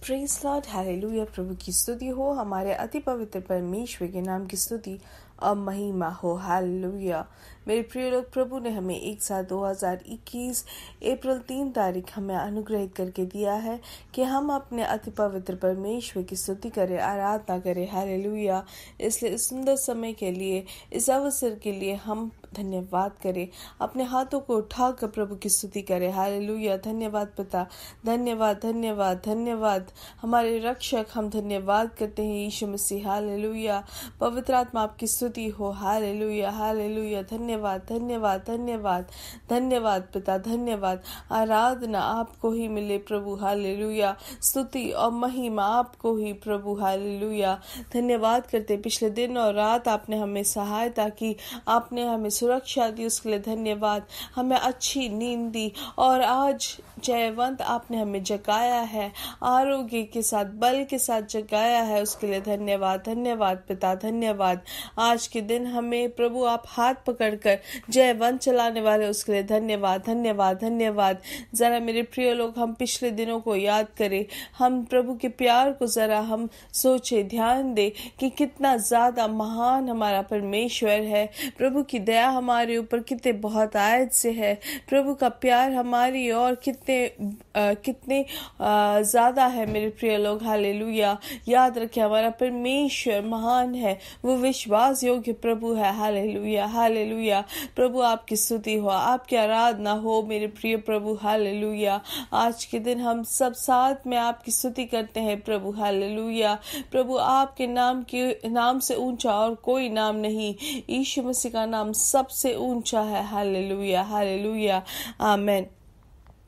Praise Lord, hallelujah. प्रभु की स्तुति हो, हमारे अति पवित्र परमेश्वर के नाम की स्तुति और महिमा हो, हालेलुया। मेरे प्रिय लोग, प्रभु ने हमें एक साथ 2021 अप्रैल 3 तारीख हमें अनुग्रहित करके दिया है कि हम अपने अति पवित्र परमेश्वर की स्तुति करें, आराधना करें, हालेलुया। इसलिए इस सुंदर समय के लिए, इस अवसर के लिए हम धन्यवाद करें, अपने हाथों को उठाकर प्रभु की स्तुति करें, हालेलुया। धन्यवाद पिता, धन्यवाद धन्यवाद धन्यवाद हमारे रक्षक, हम धन्यवाद करते हैं यीशु मसीह, हालेलुया। पवित्र आत्मा आपकी स्तुति हो, हालेलुया हालेलुया। धन्यवाद धन्यवाद धन्यवाद धन्यवाद पिता, धन्यवाद। आराधना आपको ही मिले प्रभु, हालेलुया। स्तुति और महिमा आपको ही प्रभु, हालेलुया। धन्यवाद करते, पिछले दिन और रात आपने हमें सहायता की, आपने हमें सुरक्षा दी, उसके लिए धन्यवाद। हमें अच्छी नींद दी और आज जयवंत आपने हमें जगाया है, आरोग्य के साथ, बल के साथ जगाया है, उसके लिए धन्यवाद। धन्यवाद पिता, धन्यवाद। आज के दिन हमें प्रभु आप हाथ पकड़कर जयवंत चलाने वाले, उसके लिए धन्यवाद धन्यवाद धन्यवाद। जरा मेरे प्रिय लोग, हम पिछले दिनों को याद करें, हम प्रभु के प्यार को जरा हम सोचे, ध्यान दे कि कितना ज्यादा महान हमारा परमेश्वर है। प्रभु की दया हमारे ऊपर कितने बहुत आयत से है, प्रभु का प्यार हमारी और कितने ज्यादा है मेरे प्रिय लोग, हालेलुया। याद रखें, हमारा परमेश्वर महान है, वो विश्वास योग्य प्रभु है, हालेलुया हालेलुया। प्रभु आपकी स्तुति हो, आपकी आराधना हो मेरे प्रिय प्रभु, हालेलुया। आज के दिन हम सब साथ में आपकी स्तुति करते हैं प्रभु, हालेलुया। प्रभु आपके नाम से ऊंचा और कोई नाम नहीं, यीशु मसीह का नाम सबसे ऊंचा है, हालेलुया हालेलुया, आमेन।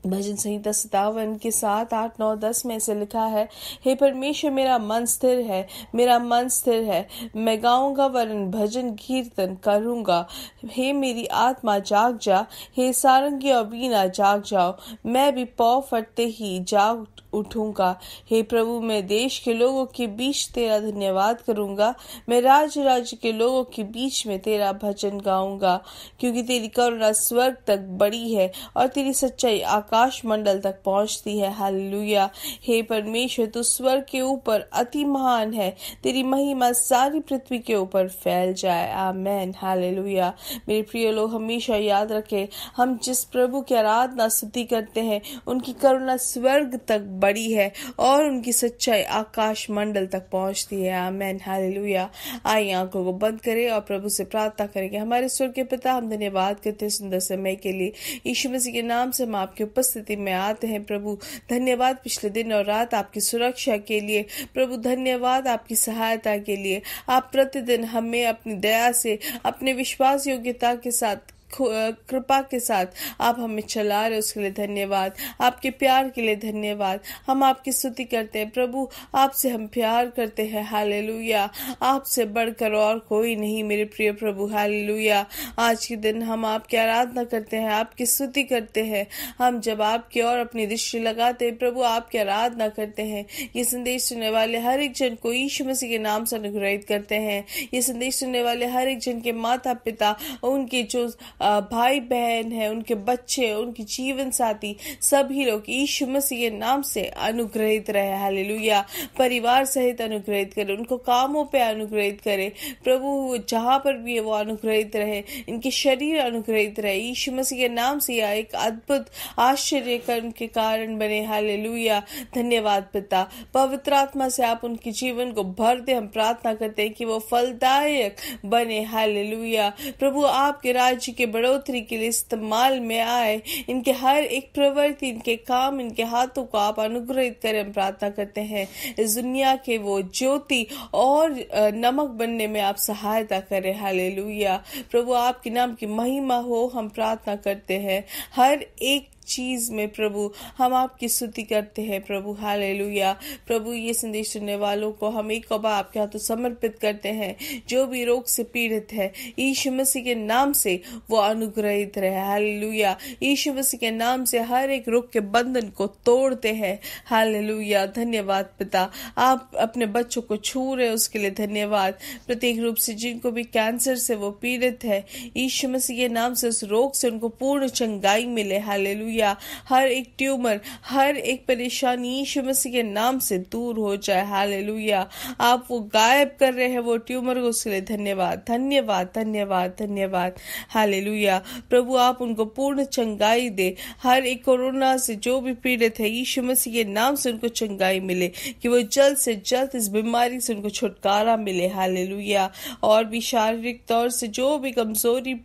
भजन संहिता 57 के 7, 8, 9, 10 में ऐसे लिखा है, हे परमेश्वर मेरा मन स्थिर है, मेरा मन स्थिर है, मैं गाऊंगा वरन भजन कीर्तन करूंगा। हे मेरी आत्मा जाग जा, हे सारंगी और वीणा जाग जाओ, मैं भी पौ फटते ही जाग उठूंगा। हे प्रभु, मैं देश के लोगों के बीच तेरा धन्यवाद करूंगा, मैं राज्य के लोगों के बीच में तेरा भजन गाऊंगा, क्योंकि तेरी करुणा स्वर्ग तक बड़ी है और तेरी सच्चाई आकाश मंडल तक पहुंचती है, हालेलुया। हे परमेश्वर, तू स्वर्ग के ऊपर अति महान है, तेरी महिमा सारी पृथ्वी के ऊपर फैल जाए, आमेन, हालेलुया। मेरे प्रिय लोग, हमेशा याद रखें, हम जिस प्रभु की आराधना स्तुति करते हैं, उनकी करुणा स्वर्ग तक बड़ी है और उनकी सच्चाई आकाश मंडल तक पहुंचती है, आमेन, हालेलुया। आइए आंखों को बंद करें और प्रभु से प्रार्थना करेंगे। हमारे स्वर्ग के पिता, हम धन्यवाद करते हैं सुंदर समय के लिए, यीशु मसीह के नाम से हम आपके उपस्थिति में आते हैं प्रभु। धन्यवाद पिछले दिन और रात आपकी सुरक्षा के लिए प्रभु, धन्यवाद आपकी सहायता के लिए। आप प्रतिदिन हमें अपनी दया से, अपने विश्वास योग्यता के साथ, कृपा के साथ आप हमें चला रहे, उसके लिए धन्यवाद। आपके प्यार के लिए धन्यवाद। हम आपकी स्तुति करते हैं प्रभु, आपसे हम प्यार करते हैं, हालेलुया। आपसे बढ़कर और कोई नहीं मेरे प्रिय प्रभु, हालेलुया। आज के दिन हम आपकी आराधना करते हैं, आपकी स्तुति करते हैं। हम जब आपकी ओर अपनी दृष्टि लगाते हैं प्रभु, आपकी आराधना करते हैं। ये संदेश सुनने वाले हर एक जन को यीशु मसीह के नाम से अनुग्रहित करते हैं। ये संदेश सुनने वाले हर एक जन के माता पिता, उनके जो भाई बहन है, उनके बच्चे, उनके जीवन साथी, सभी लोग यीशु मसीह के नाम से अनुग्रहित रहे, हालेलुया। परिवार सहित अनुग्रहित करे, उनको कामों पे अनुग्रहित करे प्रभु, जहाँ पर भी वो अनुग्रहित रहे, इनके शरीर अनुग्रहित रहे, यीशु मसीह के नाम से यह एक अद्भुत आश्चर्य कर्म के कारण बने, हालेलुया। धन्यवाद पिता, पवित्र आत्मा से आप उनके जीवन को भर दे। हम प्रार्थना करते हैं कि वो फलदायक बने, हालेलुया। प्रभु आपके राज्य के बढ़ोतरी के लिए इस्तेमाल में आए, इनके हर एक प्रवृत्ति, इनके काम, इनके हाथों को आप अनुग्रहित करें। हम प्रार्थना करते हैं इस दुनिया के वो ज्योति और नमक बनने में आप सहायता करें, हालेलुया। प्रभु आपके नाम की महिमा हो, हम प्रार्थना करते हैं। हर एक चीज में प्रभु हम आपकी स्तुति करते हैं प्रभु, हालेलुया। प्रभु ये संदेश सुनने वालों को हम एक बार आपके हाथों समर्पित करते हैं। जो भी रोग से पीड़ित है, यीशु मसीह के नाम से वो अनुग्रहित रहे, हालेलुया। यीशु मसीह के नाम से हर एक रोग के बंधन को तोड़ते हैं, हालेलुया। धन्यवाद पिता, आप अपने बच्चों को छू रहे, उसके लिए धन्यवाद। प्रत्येक रूप से जिनको भी कैंसर से वो पीड़ित है, यीशु मसीह के नाम से उस रोग से उनको पूर्ण चंगाई मिले, हालेलुया। हालेलुया। हर एक ट्यूमर, हर एक परेशानी यीशु मसीह के नाम से दूर हो जाए। हालेलुया। आप वो गायब कर रहे हैं वो ट्यूमर को, उसके लिए धन्यवाद धन्यवाद धन्यवाद धन्यवाद। हालेलुया। प्रभु आप उनको पूर्ण चंगाई दे। हर एक कोरोना से जो भी पीड़ित है, यीशु मसीह के नाम से उनको चंगाई मिले, कि वो जल्द से जल्द इस बीमारी से उनको छुटकारा मिले। हालेलुया। और भी शारीरिक तौर से जो भी कमजोरी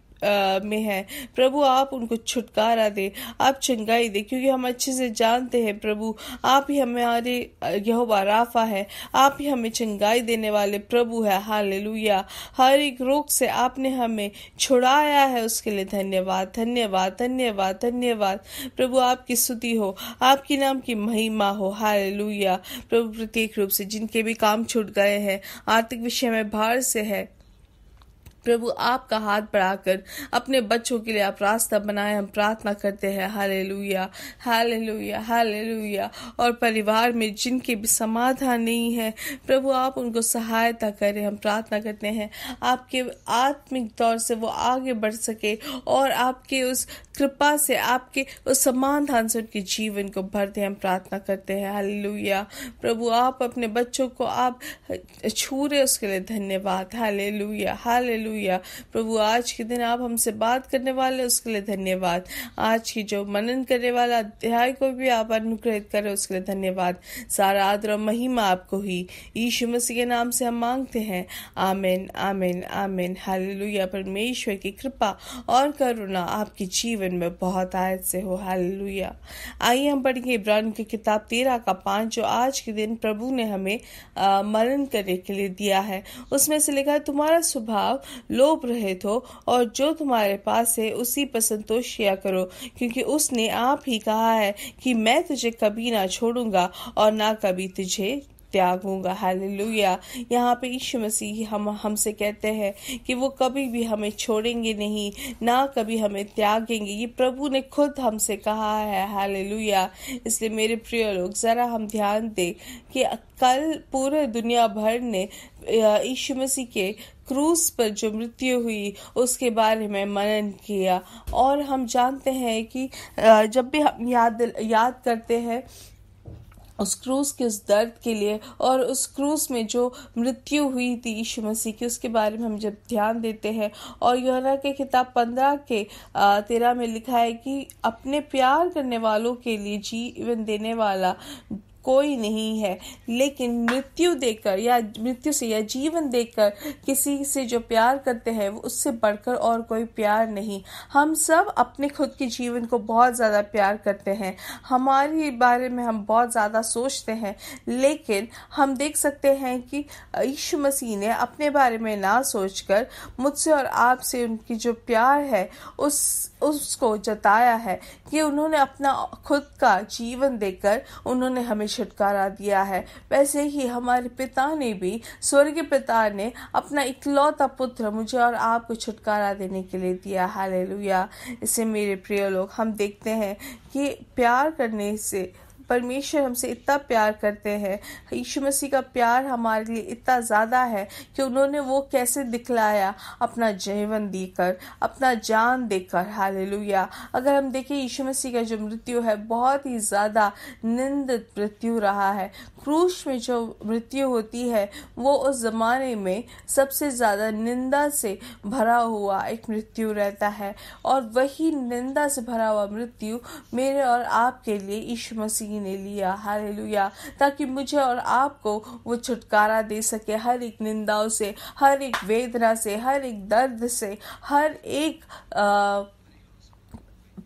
में है, प्रभु आप उनको छुटकारा दे, आप चंगाई दे, क्योंकि हम अच्छे से जानते हैं प्रभु आप ही हमारे यहोवा राफा है, आप ही हमें चंगाई देने वाले प्रभु है। हालेलुया। हर एक रोग से आपने हमें छुड़ाया है, उसके लिए धन्यवाद धन्यवाद धन्यवाद धन्यवाद। प्रभु आपकी स्तुति हो, आपकी नाम की महिमा हो। हालेलुया। प्रभु प्रत्येक रूप से जिनके भी काम छूट गए हैं, आर्थिक विषय में भार से है, प्रभु आपका हाथ बढ़ाकर अपने बच्चों के लिए आप रास्ता बनाए, हम प्रार्थना करते हैं। Hallelujah hallelujah hallelujah. और परिवार में जिनके भी समाधान नहीं है, प्रभु आप उनको सहायता करें, हम प्रार्थना करते हैं आपके आत्मिक तौर से वो आगे बढ़ सके और आपके उस कृपा से, आपके उस समाधान से उनके जीवन को भर दे, हम प्रार्थना करते हैं। हालेलुया। प्रभु आप अपने बच्चों को आप छू रहे, उसके लिए धन्यवाद। Hallelujah hallelujah. प्रभु आज के दिन आप हमसे बात करने वाले, उसके लिए धन्यवाद। आज की जो मनन करने वाला अध्याय को भी आप अनुग्रहित करें, उसके लिए धन्यवाद। सारा आदर और महिमा आपको ही यीशु मसीह के नाम से हम मांगते हैं। आमीन आमीन आमीन। हालेलुया। परमेश्वर की कृपा और करुणा आपके जीवन में बहुत आयत से हो। हालेलुया। आइए हम पढ़ेंगे इब्रानियों की किताब 13:5, जो आज के दिन प्रभु ने हमें मनन करने के लिए दिया है। उसमें से लिखा है, तुम्हारा स्वभाव लोभ रहित हो और जो तुम्हारे पास है उसी पर संतोष किया करो, क्योंकि उसने आप ही कहा है कि मैं तुझे कभी ना छोड़ूंगा और ना कभी तुझे त्यागूंगा। हालेलुया। यहाँ पे यीशु मसीह हमसे कहते हैं कि वो कभी भी हमें छोड़ेंगे नहीं, ना कभी हमें त्यागेंगे। ये प्रभु ने खुद हमसे कहा है। हालेलुया। इसलिए मेरे प्रिय लोग, जरा हम ध्यान दें कि कल पूरे दुनिया भर ने यीशु मसीह के क्रूस पर जो मृत्यु हुई उसके बारे में मनन किया, और हम जानते हैं कि जब भी हम याद करते हैं उस क्रूस के उस दर्द के लिए और उस क्रूस में जो मृत्यु हुई थी यीशु मसीह की, उसके बारे में हम जब ध्यान देते हैं, और यूहन्ना के किताब 15:13 में लिखा है कि अपने प्यार करने वालों के लिए जीवन देने वाला कोई नहीं है, लेकिन मृत्यु देकर या मृत्यु से या जीवन देकर किसी से जो प्यार करते हैं वो उससे बढ़कर और कोई प्यार नहीं। हम सब अपने खुद के जीवन को बहुत ज़्यादा प्यार करते हैं, हमारे बारे में हम बहुत ज़्यादा सोचते हैं, लेकिन हम देख सकते हैं कि यीशु मसीह ने अपने बारे में ना सोचकर मुझसे और आपसे उनकी जो प्यार है उसको जताया है कि उन्होंने अपना खुद का जीवन देकर उन्होंने हमें छुटकारा दिया है। वैसे ही हमारे पिता ने भी, स्वर्गीय पिता ने अपना इकलौता पुत्र मुझे और आपको छुटकारा देने के लिए दिया। हालेलुया। इससे मेरे प्रिय लोग, हम देखते हैं कि प्यार करने से परमेश्वर हमसे इतना प्यार करते हैं। यीशु मसीह का प्यार हमारे लिए इतना ज़्यादा है कि उन्होंने वो कैसे दिखलाया, अपना जीवन देकर, अपना जान देकर। हालेलुया। अगर हम देखें यीशु मसीह का जो मृत्यु है बहुत ही ज़्यादा निंदित मृत्यु रहा है। क्रूस में जो मृत्यु होती है वो उस ज़माने में सबसे ज़्यादा निंदा से भरा हुआ एक मृत्यु रहता है, और वही निंदा से भरा हुआ मृत्यु मेरे और आपके लिए यीशु मसीह ने लिया। हालेलुया। ताकि मुझे और आपको वो छुटकारा दे सके हर एक निंदाओं से, हर एक वेदना से, हर एक दर्द से, हर एक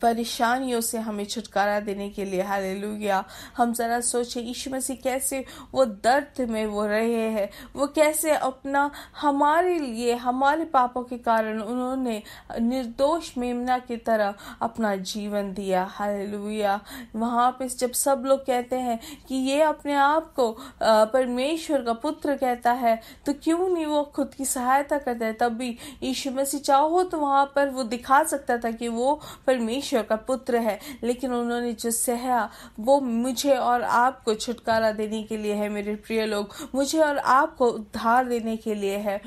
परेशानियों से हमें छुटकारा देने के लिए। हालेलुया। हम जरा सोचें यीशु मसीह कैसे वो दर्द में वो रहे हैं, वो कैसे अपना हमारे लिए, हमारे पापों के कारण उन्होंने निर्दोष मेमना की तरह अपना जीवन दिया। हालेलुया। वहाँ पे जब सब लोग कहते हैं कि ये अपने आप को परमेश्वर का पुत्र कहता है, तो क्यों नहीं वो खुद की सहायता करता है। तब भी यीशु मसीह चाहो तो वहाँ पर वो दिखा सकता था कि वो परमेश्वर का पुत्र है, लेकिन उन्होंने जो सहा वो मुझे और आपको छुटकारा देने के लिए है। मेरे प्रिय लोग, मुझे और आपको उद्धार देने के लिए है।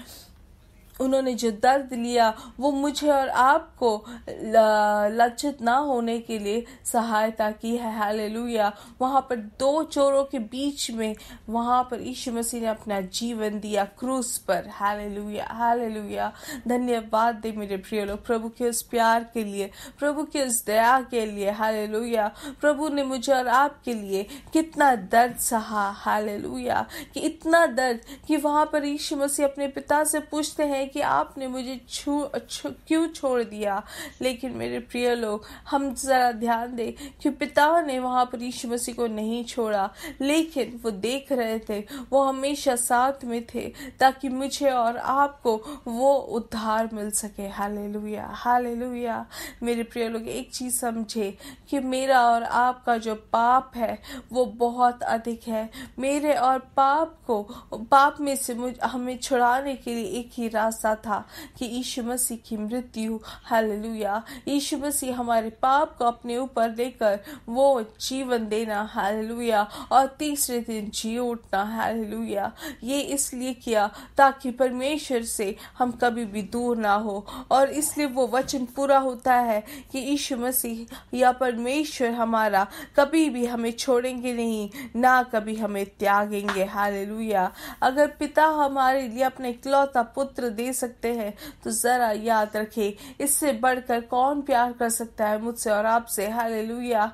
उन्होंने जो दर्द लिया वो मुझे और आपको लज्जित ना होने के लिए सहायता की है। हालेलुया। वहाँ पर दो चोरों के बीच में वहाँ पर यीशु मसीह ने अपना जीवन दिया क्रूस पर। Hallelujah, hallelujah. धन्यवाद दे मेरे प्रिय लोग प्रभु के उस प्यार के लिए, प्रभु के उस दया के लिए। हालेलुया। प्रभु ने मुझे और आपके लिए कितना दर्द सहा। हालेलुया। कि इतना दर्द कि वहाँ पर यीशु मसीह अपने पिता से पूछते हैं कि आपने मुझे क्यों छोड़ दिया। लेकिन मेरे प्रिय लोग, हम जरा ध्यान दें कि पिता ने वहां पर यीशु मसीह को नहीं छोड़ा, लेकिन वो देख रहे थे, वो हमेशा साथ में थे ताकि मुझे और आपको वो उद्धार मिल सके। Hallelujah, hallelujah. मेरे प्रिय लोग, एक चीज समझे कि मेरा और आपका जो पाप है वो बहुत अधिक है। मेरे और पाप में से हमें छुड़ाने के लिए एक ही रास्ता था कि यीशु मसीह की मृत्यु। हालेलुया। यीशु मसीह हमारे पाप को अपने ऊपर लेकर वो जीवन देना। हालेलुया। और तीसरे दिन जी उठना। हालेलुया। ये इसलिए किया ताकि परमेश्वर से हम कभी भी दूर ना हो, और इसलिए वो वचन पूरा होता है कि यीशु मसीह या परमेश्वर हमारा कभी भी हमें छोड़ेंगे नहीं, ना कभी हमें त्यागेंगे। हालेलुया। अगर पिता हमारे लिए अपना इकलौता पुत्र दे सकते हैं तो जरा याद रखें, इससे बढ़कर कौन प्यार कर सकता है मुझसे और आपसे। हालेलुया।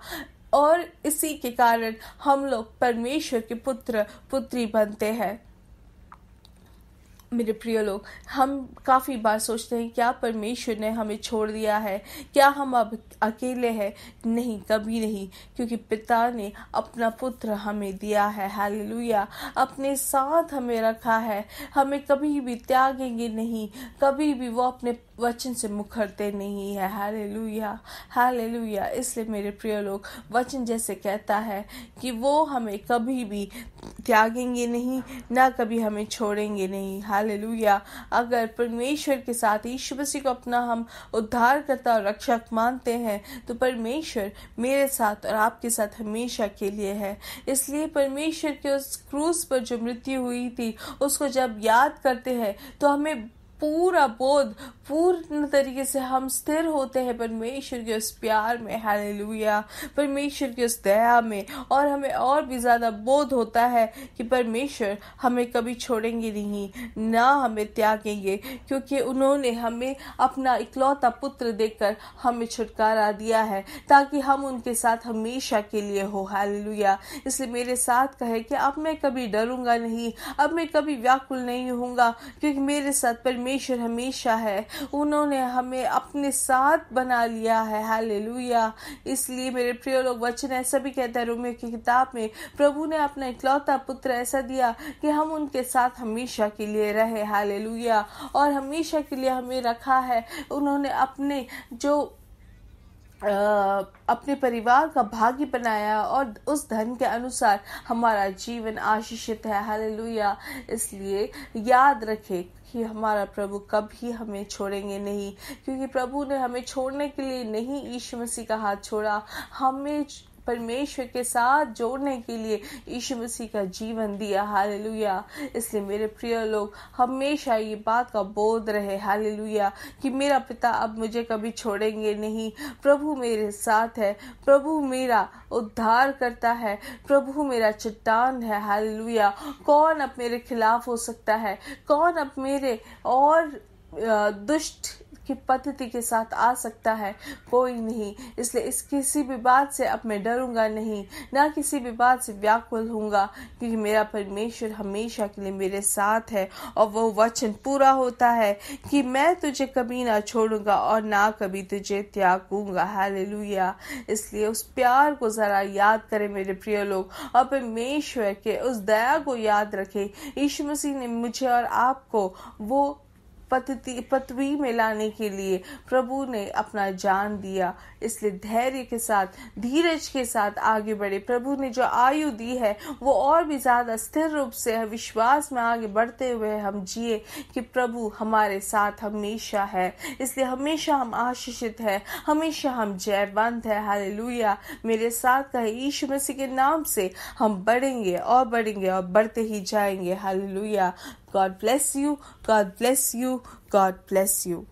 और इसी के कारण हम लोग परमेश्वर के पुत्र पुत्री बनते हैं। मेरे प्रिय लोग, हम काफ़ी बार सोचते हैं क्या परमेश्वर ने हमें छोड़ दिया है, क्या हम अब अकेले हैं? नहीं, कभी नहीं, क्योंकि पिता ने अपना पुत्र हमें दिया है। हालेलुया। अपने साथ हमें रखा है, हमें कभी भी त्यागेंगे नहीं, कभी भी वो अपने वचन से मुखरते नहीं है। Hallelujah, hallelujah. इसलिए मेरे प्रिय लोग, वचन जैसे कहता है कि वो हमें कभी भी त्यागेंगे नहीं, ना कभी हमें छोड़ेंगे नहीं। हालेलुया। अगर परमेश्वर के साथ यीशु मसीह को अपना हम उद्धारकर्ता और रक्षक मानते हैं तो परमेश्वर मेरे साथ और आपके साथ हमेशा के लिए है। इसलिए परमेश्वर के उस क्रूस पर जो मृत्यु हुई थी उसको जब याद करते हैं तो हमें पूरा बोध, पूर्ण तरीके से हम स्थिर होते हैं परमेश्वर के उस प्यार में। हालेलुया। परमेश्वर की उस दया में, और हमें और भी ज्यादा बोध होता है कि परमेश्वर हमें कभी छोड़ेंगे नहीं, ना हमें त्यागेंगे, क्योंकि उन्होंने हमें अपना इकलौता पुत्र देकर हमें छुटकारा दिया है ताकि हम उनके साथ हमेशा के लिए हो। हालेलुया। इसलिए मेरे साथ कहे कि अब मैं कभी डरूंगा नहीं, अब मैं कभी व्याकुल नहीं होऊंगा, क्योंकि मेरे साथ परमेश्वर हमेशा है। उन्होंने हमें अपने साथ बना लिया है। हालेलुया। इसलिए मेरे प्रिय लोग, वचन ऐसा भी कहता है रोमियो की किताब में, प्रभु ने अपना इकलौता पुत्र ऐसा दिया कि हम उनके साथ हमेशा के लिए रहे। हालेलुया। और हमेशा के लिए हमें रखा है। उन्होंने अपने परिवार का भागी बनाया और उस धन के अनुसार हमारा जीवन आशीषित है। हालेलुया। इसलिए याद रखें कि हमारा प्रभु कभी हमें छोड़ेंगे नहीं, क्योंकि प्रभु ने हमें छोड़ने के लिए नहीं यीशु मसीह का हाथ छोड़ा, हमें परमेश्वर के साथ जोड़ने के लिए यीशु मसीह का जीवन दिया। हालेलुया। इसलिए मेरे प्रिय लोग, हमेशा ये बात का बोध रहे। हालेलुया। कि मेरा पिता अब मुझे कभी छोड़ेंगे नहीं, प्रभु मेरे साथ है, प्रभु मेरा उद्धार करता है, प्रभु मेरा चट्टान है। हालेलुया। कौन अब मेरे खिलाफ हो सकता है? कौन अब मेरे और दुष्ट की पद्धति के साथ आ सकता है? कोई नहीं। इसलिए इस किसी भी बात से अब मैं डरूंगा नहीं, ना किसी भी बात से व्याकुल होऊंगा, क्योंकि मेरा परमेश्वर हमेशा के लिए मेरे साथ है। और वो वचन पूरा होता है कि मैं तुझे कभी ना छोड़ूंगा और ना कभी तुझे त्यागूंगा। हालेलुया। इसलिए उस प्यार को जरा याद करें मेरे प्रिय लोग, और परमेश्वर के उस दया को याद रखें। यीशु मसीह ने मुझे और आपको वो पृथ्वी में लाने के लिए प्रभु ने अपना जान दिया। इसलिए धैर्य के साथ, धीरज के साथ आगे बढ़े। प्रभु ने जो आयु दी है वो और भी ज्यादा स्थिर रूप से विश्वास में आगे बढ़ते हुए हम जिए कि प्रभु हमारे साथ हमेशा है। इसलिए हमेशा हम आशीषित है, हमेशा हम जयवंत है। हालेलुया। मेरे साथ कहे, यीशु मसीह के नाम से हम बढ़ेंगे और बढ़ेंगे और बढ़ते ही जाएंगे। Hallelujah. God bless you, God bless you, God bless you.